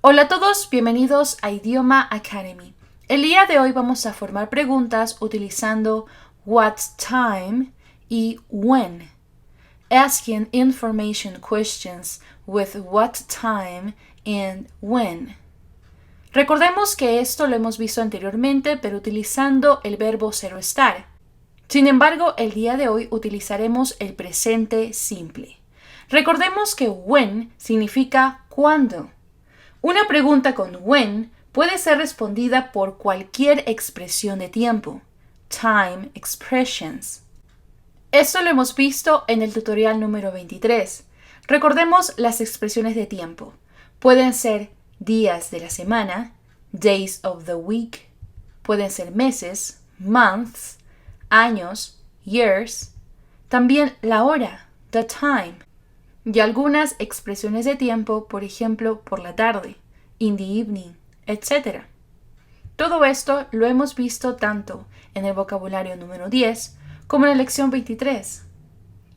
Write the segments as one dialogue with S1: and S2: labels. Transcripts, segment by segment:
S1: Hola a todos, bienvenidos a Idioma Academy. El día de hoy vamos a formar preguntas utilizando what time y when. Asking information questions with what time and when. Recordemos que esto lo hemos visto anteriormente, pero utilizando el verbo ser o estar. Sin embargo, el día de hoy utilizaremos el presente simple. Recordemos que when significa cuándo. Una pregunta con when puede ser respondida por cualquier expresión de tiempo. Time expressions. Esto lo hemos visto en el tutorial número 23. Recordemos las expresiones de tiempo. Pueden ser días de la semana, days of the week. Pueden ser meses, months, años, years. También la hora, the time. Y algunas expresiones de tiempo, por ejemplo, por la tarde, in the evening, etc. Todo esto lo hemos visto tanto en el vocabulario número 10 como en la lección 23.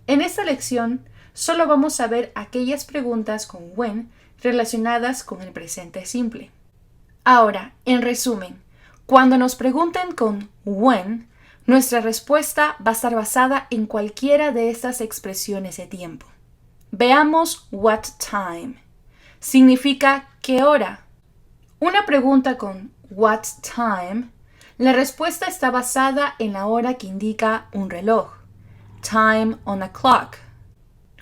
S1: En esta lección solo vamos a ver aquellas preguntas con when relacionadas con el presente simple. Ahora, en resumen, cuando nos pregunten con when, nuestra respuesta va a estar basada en cualquiera de estas expresiones de tiempo. Veamos what time. Significa ¿qué hora? Una pregunta con what time, la respuesta está basada en la hora que indica un reloj. Time on a clock.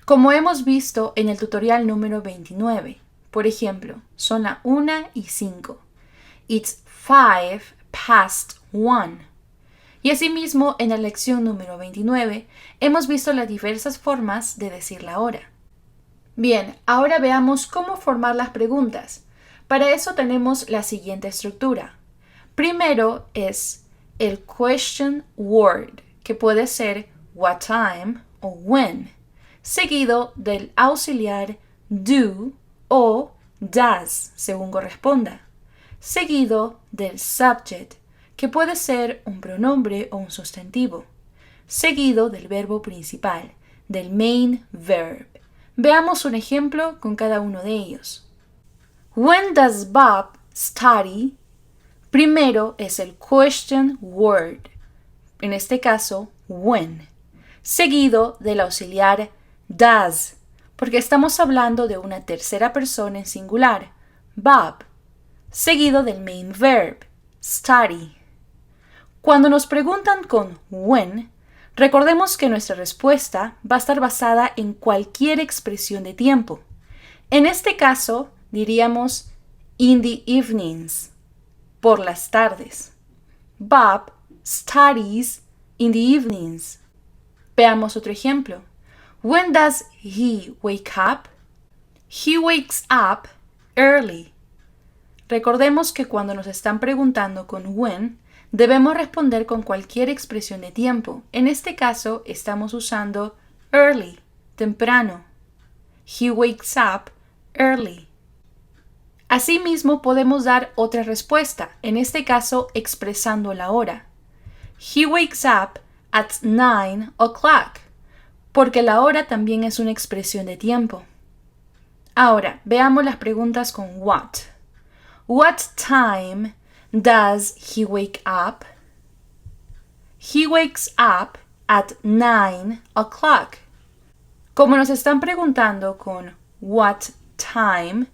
S1: Como hemos visto en el tutorial número 29. Por ejemplo, son las 1:05. It's 1:05. Y asimismo, en la lección número 29, hemos visto las diversas formas de decir la hora. Bien, ahora veamos cómo formar las preguntas. Para eso tenemos la siguiente estructura. Primero es el question word, que puede ser what time o when, seguido del auxiliar do o does, según corresponda, seguido del subject, que puede ser un pronombre o un sustantivo, seguido del verbo principal, del main verb. Veamos un ejemplo con cada uno de ellos. When does Bob study? Primero es el question word, en este caso, when, seguido del auxiliar does, porque estamos hablando de una tercera persona en singular, Bob, seguido del main verb, study. Cuando nos preguntan con when, recordemos que nuestra respuesta va a estar basada en cualquier expresión de tiempo. En este caso, diríamos in the evenings, por las tardes. Bob studies in the evenings. Veamos otro ejemplo. When does he wake up? He wakes up early. Recordemos que cuando nos están preguntando con when, debemos responder con cualquier expresión de tiempo. En este caso, estamos usando early, temprano. He wakes up early. Asimismo, podemos dar otra respuesta, en este caso, expresando la hora. He wakes up at 9 o'clock, porque la hora también es una expresión de tiempo. Ahora, veamos las preguntas con what. What time does he wake up? He wakes up at 9 o'clock. Como nos están preguntando con what time,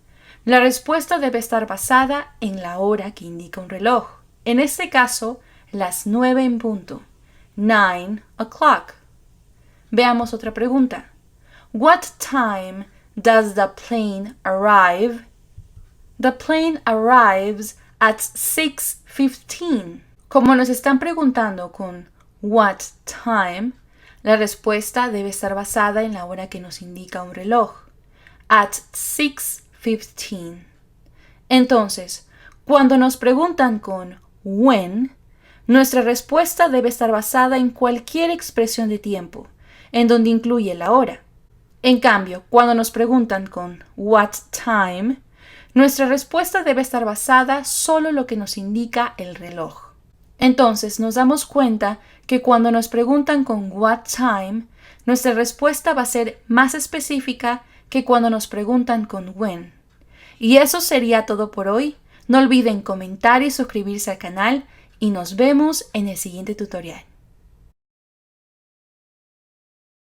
S1: la respuesta debe estar basada en la hora que indica un reloj. En este caso, las 9 en punto. 9 o'clock. Veamos otra pregunta. What time does the plane arrive? The plane arrives at 6:15. Como nos están preguntando con what time, la respuesta debe estar basada en la hora que nos indica un reloj. At 6:15. Entonces, cuando nos preguntan con when, nuestra respuesta debe estar basada en cualquier expresión de tiempo, en donde incluye la hora. En cambio, cuando nos preguntan con what time, nuestra respuesta debe estar basada solo en lo que nos indica el reloj. Entonces, nos damos cuenta que cuando nos preguntan con what time, nuestra respuesta va a ser más específica que cuando nos preguntan con when. Y eso sería todo por hoy. No olviden comentar y suscribirse al canal y nos vemos en el siguiente tutorial.